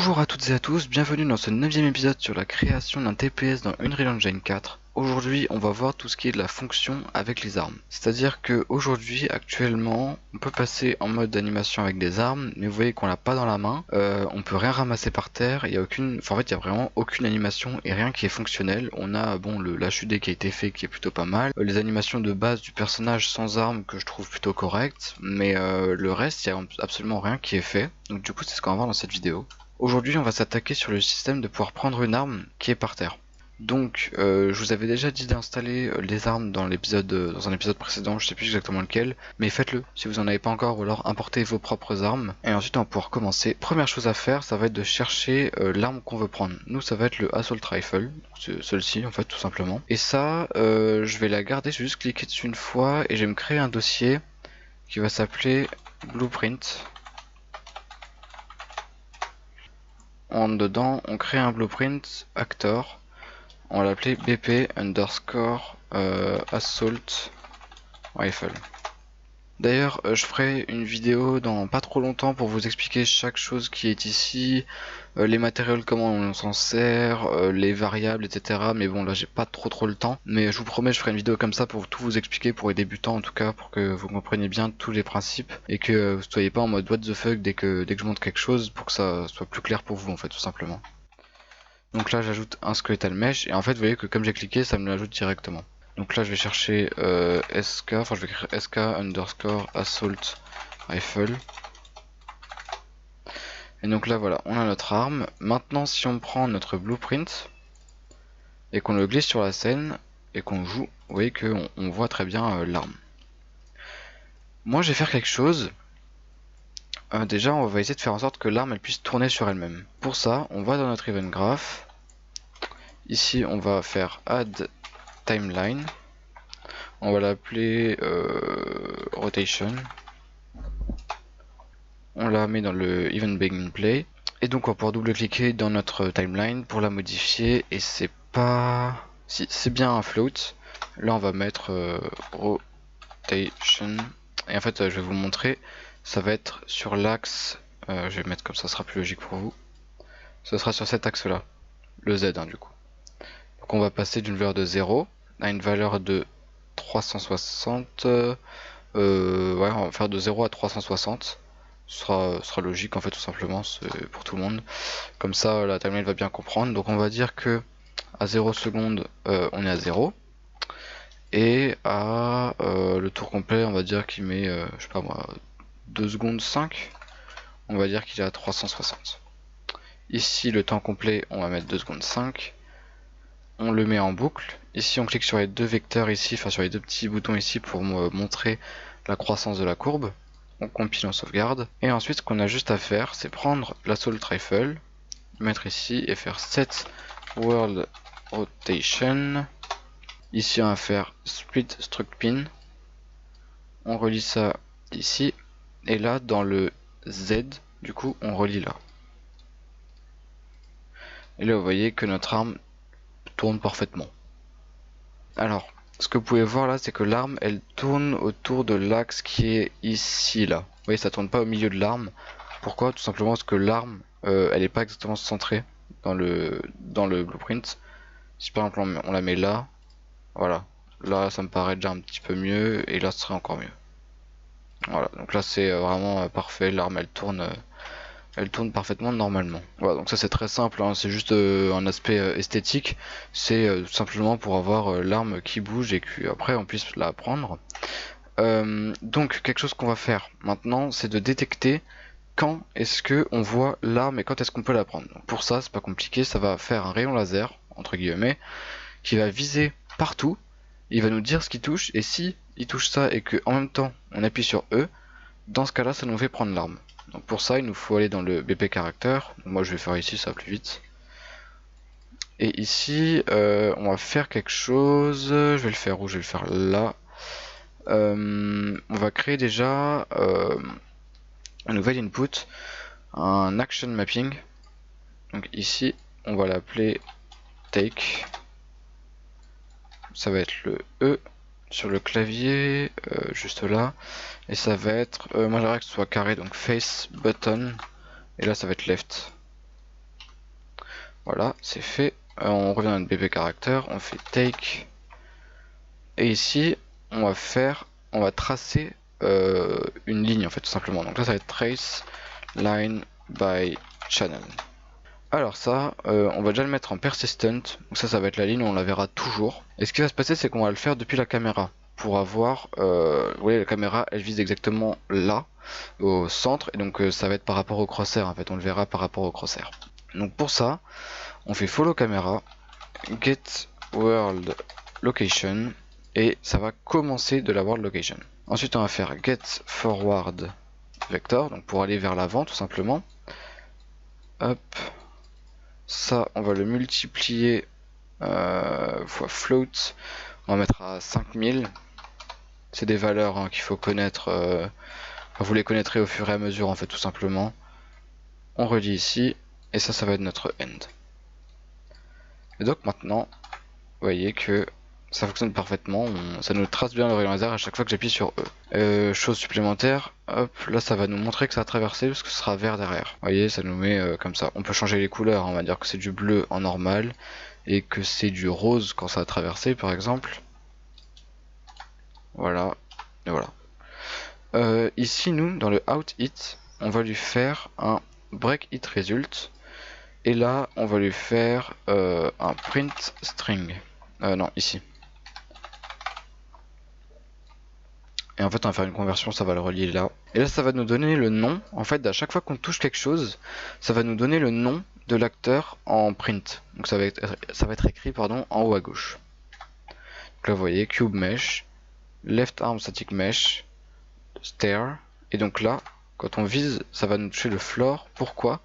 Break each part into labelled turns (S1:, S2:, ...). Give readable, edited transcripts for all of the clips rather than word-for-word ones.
S1: Bonjour à toutes et à tous, bienvenue dans ce 9e épisode sur la création d'un TPS dans Unreal Engine 4. Aujourd'hui, on va voir tout ce qui est de la fonction avec les armes. C'est-à-dire que aujourd'hui, actuellement, on peut passer en mode d'animation avec des armes, mais vous voyez qu'on l'a pas dans la main. On peut rien ramasser par terre. Il y a aucune, enfin, en fait, il y a vraiment aucune animation et rien qui est fonctionnel. On a le l'HUD qui a été fait, qui est plutôt pas mal. Les animations de base du personnage sans armes que je trouve plutôt correctes, mais le reste, il y a absolument rien qui est fait. Donc du coup, c'est ce qu'on va voir dans cette vidéo. Aujourd'hui, on va s'attaquer sur le système de pouvoir prendre une arme qui est par terre. Donc, je vous avais déjà dit d'installer les armes dans l'épisode, dans un épisode précédent, je sais plus exactement lequel, mais faites-le si vous en avez pas encore, ou alors importez vos propres armes. Et ensuite, on va pouvoir commencer. Première chose à faire, ça va être de chercher l'arme qu'on veut prendre. Nous, ça va être le Assault Rifle, celle-ci en fait, tout simplement. Et ça, je vais la garder, je vais juste cliquer dessus une fois et je vais me créer un dossier qui va s'appeler Blueprint. En dedans, on crée un blueprint actor. On va l'appeler BP underscore assault rifle. D'ailleurs, je ferai une vidéo dans pas trop longtemps pour vous expliquer chaque chose qui est ici, les matériaux, comment on s'en sert, les variables, etc. Mais bon, là j'ai pas trop le temps. Mais je vous promets, je ferai une vidéo comme ça pour tout vous expliquer, pour les débutants en tout cas, pour que vous compreniez bien tous les principes et que vous soyez pas en mode what the fuck dès que je montre quelque chose, pour que ça soit plus clair pour vous en fait, tout simplement. Donc là, j'ajoute un skeletal mesh et en fait, vous voyez que comme j'ai cliqué, ça me l'ajoute directement. Donc là, je vais chercher SK, enfin je vais écrire SK underscore assault rifle. Et donc là voilà, on a notre arme. Maintenant si on prend notre blueprint et qu'on le glisse sur la scène et qu'on joue, vous voyez qu'on voit très bien l'arme. Moi je vais faire quelque chose. Déjà on va essayer de faire en sorte que l'arme elle puisse tourner sur elle-même. Pour ça, on va dans notre event graph. Ici on va faire add timeline. On va l'appeler rotation. On la met dans le event begin play. Et donc on va pouvoir double cliquer dans notre timeline pour la modifier. Et c'est pas... Si, c'est bien un float. Là on va mettre rotation. Et en fait je vais vous montrer. Ça va être sur l'axe. Je vais mettre comme ça sera plus logique pour vous. Ce sera sur cet axe là. Le Z du coup. Donc on va passer d'une valeur de 0 à une valeur de 360. Ouais, on va faire de 0 à 360. Ce sera logique en fait, tout simplement, pour tout le monde. Comme ça, la timeline va bien comprendre. Donc on va dire que à 0 secondes, on est à 0. Et à le tour complet, on va dire qu'il met, je sais pas moi, 2 secondes 5. On va dire qu'il est à 360. Ici, le temps complet, on va mettre 2 secondes 5. On le met en boucle. Ici, on clique sur les deux vecteurs ici, enfin sur les deux petits boutons ici pour montrer la croissance de la courbe. On compile, on sauvegarde. Et ensuite, ce qu'on a juste à faire, c'est prendre l'assault rifle, mettre ici et faire set world rotation. Ici, on va faire split struct pin. On relie ça ici. Et là, dans le Z, du coup, on relie là. Et là, vous voyez que notre arme tourne parfaitement. Alors, ce que vous pouvez voir là, c'est que l'arme, elle tourne autour de l'axe qui est ici, là. Vous voyez, ça tourne pas au milieu de l'arme. Pourquoi? Tout simplement parce que l'arme, elle est pas exactement centrée dans le blueprint. Si par exemple on la met là, voilà. Là, ça me paraît déjà un petit peu mieux, et là, ce serait encore mieux. Voilà, donc là, c'est vraiment parfait. L'arme, elle tourne parfaitement normalement. Voilà, donc ça c'est très simple, hein, c'est juste un aspect esthétique, c'est tout simplement pour avoir l'arme qui bouge et qu'après on puisse la prendre. Donc quelque chose qu'on va faire maintenant, c'est de détecter quand est-ce que on voit l'arme et quand est-ce qu'on peut la prendre. Donc pour ça, c'est pas compliqué, ça va faire un rayon laser, entre guillemets, qui va viser partout, il va nous dire ce qu'il touche, et si il touche ça et que en même temps on appuie sur E, dans ce cas-là, ça nous fait prendre l'arme. Donc pour ça, il nous faut aller dans le BP caractère. Moi, je vais faire ici, ça va plus vite. Et ici, on va faire quelque chose. Je vais le faire où? Je vais le faire là. On va créer déjà un nouvel input, un action mapping. Donc ici, on va l'appeler take. Ça va être le E sur le clavier, juste là. Et ça va être, moi j'aimerais que ce soit carré, donc face button. Et là ça va être left. Voilà, c'est fait. On revient à notre bébé caractère, on fait take. Et ici, on va tracer une ligne en fait tout simplement. Donc là, ça va être trace line by channel. Alors ça, on va déjà le mettre en persistent. Donc ça va être la ligne où on la verra toujours. Et ce qui va se passer, c'est qu'on va le faire depuis la caméra. Pour avoir, vous voyez, la caméra, elle vise exactement là, au centre. Et donc ça va être par rapport au crosshair. En fait, on le verra par rapport au crosshair. Donc pour ça, on fait follow camera, get world location. Et ça va commencer de la world location. Ensuite, on va faire get forward vector. Donc pour aller vers l'avant, tout simplement. Hop. Ça, on va le multiplier fois float. On va mettre à 5000. C'est des valeurs hein, qu'il faut connaître. Vous les connaîtrez au fur et à mesure, en fait, tout simplement. On relie ici. Et ça va être notre end. Et donc maintenant, vous voyez que ça fonctionne parfaitement. Ça nous trace bien le rayon laser à chaque fois que j'appuie sur E. Chose supplémentaire, hop, là ça va nous montrer que ça a traversé parce que ce sera vert derrière. Vous voyez, ça nous met comme ça. On peut changer les couleurs, on va dire que c'est du bleu en normal et que c'est du rose quand ça a traversé par exemple. Voilà, et voilà. Ici nous, dans le out it, on va lui faire un break it result. Et là, on va lui faire un print string. Non, ici. Et en fait, on va faire une conversion, ça va le relier là. Et là, ça va nous donner le nom. En fait, à chaque fois qu'on touche quelque chose, ça va nous donner le nom de l'acteur en print. Donc ça va être écrit pardon, en haut à gauche. Donc là, vous voyez, cube mesh, left arm static mesh, stair. Et donc là, quand on vise, ça va nous toucher le floor. Pourquoi?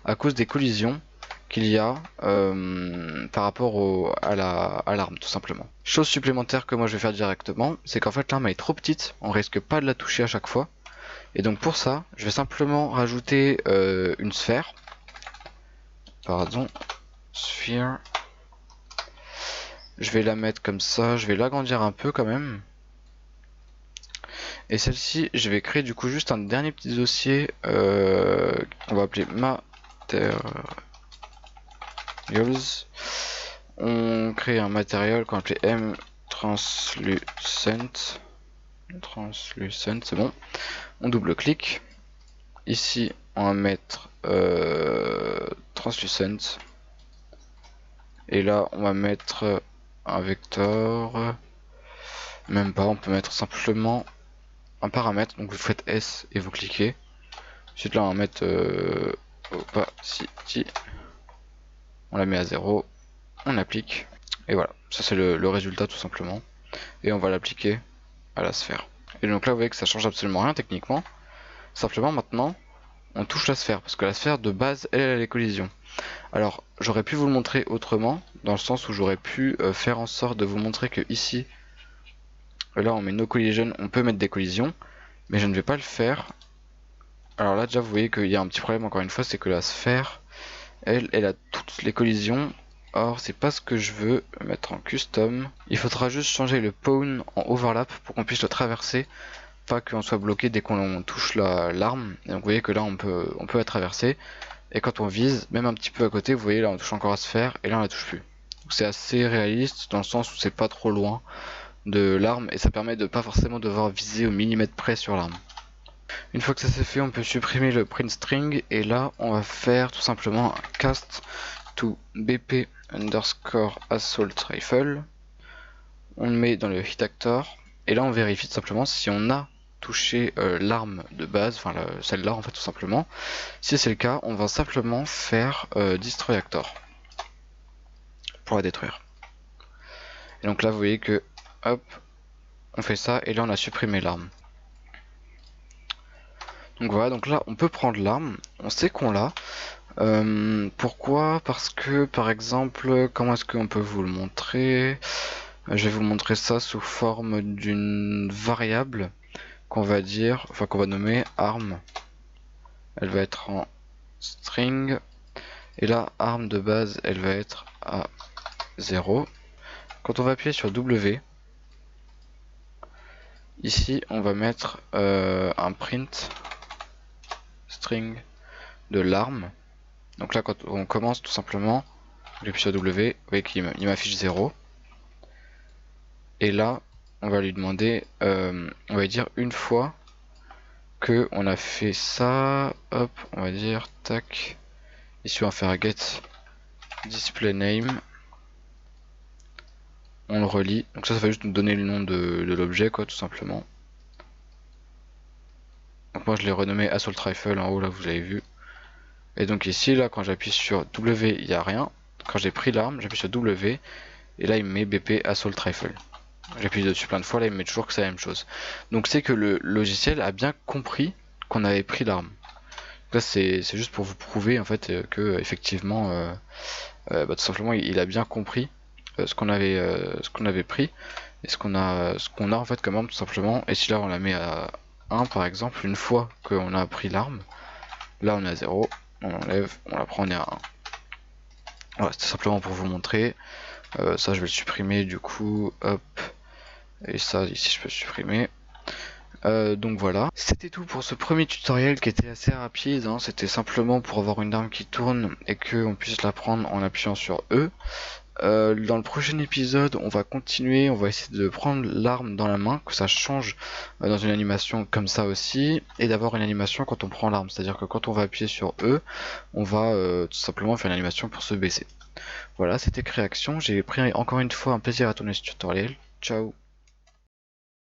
S1: À cause des collisions qu'il y a par rapport à l'arme tout simplement. Chose supplémentaire que moi je vais faire directement, c'est qu'en fait l'arme est trop petite, on risque pas de la toucher à chaque fois. Et donc pour ça, je vais simplement rajouter une sphère. Pardon, sphere. Je vais la mettre comme ça, je vais l'agrandir un peu quand même. Et celle-ci, je vais créer du coup juste un dernier petit dossier qu'on va appeler materials. On crée un matériel qu'on va appeler M translucent. Translucent, c'est bon. On double-clique. Ici, on va mettre translucent. Et là, on va mettre un vecteur. Même pas, on peut mettre simplement un paramètre. Donc vous faites S et vous cliquez. Ensuite là, on va mettre opacity. On la met à 0. On applique. Et voilà, ça c'est le résultat tout simplement. Et on va l'appliquer à la sphère. Et donc là, vous voyez que ça change absolument rien techniquement. Simplement maintenant, on touche la sphère, parce que la sphère de base, elle a les collisions. Alors, j'aurais pu vous le montrer autrement, dans le sens où j'aurais pu faire en sorte de vous montrer que ici, là on met no collision, on peut mettre des collisions, mais je ne vais pas le faire. Alors là déjà vous voyez qu'il y a un petit problème encore une fois, c'est que la sphère, elle a toutes les collisions. Or c'est pas ce que je veux mettre en custom. Il faudra juste changer le pawn en overlap pour qu'on puisse le traverser, pas qu'on soit bloqué dès qu'on touche l'arme. Et donc vous voyez que là on peut la traverser. Et quand on vise, même un petit peu à côté, vous voyez là on touche encore à sphère et là on la touche plus. C'est assez réaliste dans le sens où c'est pas trop loin de l'arme et ça permet de pas forcément devoir viser au millimètre près sur l'arme. Une fois que ça c'est fait, on peut supprimer le print string et là on va faire tout simplement un cast to bp underscore assault rifle. On le met dans le hit actor et là on vérifie tout simplement si on a touché l'arme de base, enfin celle-là en fait tout simplement. Si c'est le cas, on va simplement faire destroy actor pour la détruire. Et donc là vous voyez que hop, on fait ça et là on a supprimé l'arme. Donc voilà, donc là on peut prendre l'arme, on sait qu'on l'a. Pourquoi? Parce que par exemple, comment est-ce qu'on peut vous le montrer? Je vais vous montrer ça sous forme d'une variable qu'on va dire, enfin qu'on va nommer arme. Elle va être en string. Et là, arme de base, elle va être à 0. Quand on va appuyer sur W, ici on va mettre un print string de l'arme. Donc là quand on commence tout simplement, J'appuie sur W, vous voyez qu'il m'affiche 0. Et là, on va lui demander, on va dire une fois que on a fait ça, hop, on va dire, tac. Ici on va faire get display name. On le relie. Donc ça va juste nous donner le nom de l'objet, quoi, tout simplement. Donc moi je l'ai renommé Assault Rifle en haut, là vous avez vu. Et donc ici, là, quand j'appuie sur W, il n'y a rien. Quand j'ai pris l'arme, j'appuie sur W. Et là, il me met BP Assault Rifle. J'appuie dessus plein de fois, là, il me met toujours que c'est la même chose. Donc c'est que le logiciel a bien compris qu'on avait pris l'arme. Là, c'est juste pour vous prouver, en fait, que, effectivement, tout simplement, il a bien compris ce qu'on avait pris. Et ce qu'on a en fait comme arme tout simplement. Et si là on la met à 1 par exemple, une fois qu'on a pris l'arme, là on est à 0, on enlève, on la prend, on est à 1. Voilà, c'était simplement pour vous montrer. Ça je vais le supprimer du coup, hop. Et ça ici je peux supprimer. Donc voilà, c'était tout pour ce premier tutoriel qui était assez rapide, hein. C'était simplement pour avoir une arme qui tourne et qu'on puisse la prendre en appuyant sur E. Dans le prochain épisode, on va continuer, on va essayer de prendre l'arme dans la main, que ça change dans une animation comme ça aussi, et d'avoir une animation quand on prend l'arme, c'est-à-dire que quand on va appuyer sur E, on va tout simplement faire une animation pour se baisser. Voilà, c'était Création, j'ai pris encore une fois un plaisir à tourner ce tutoriel. Ciao.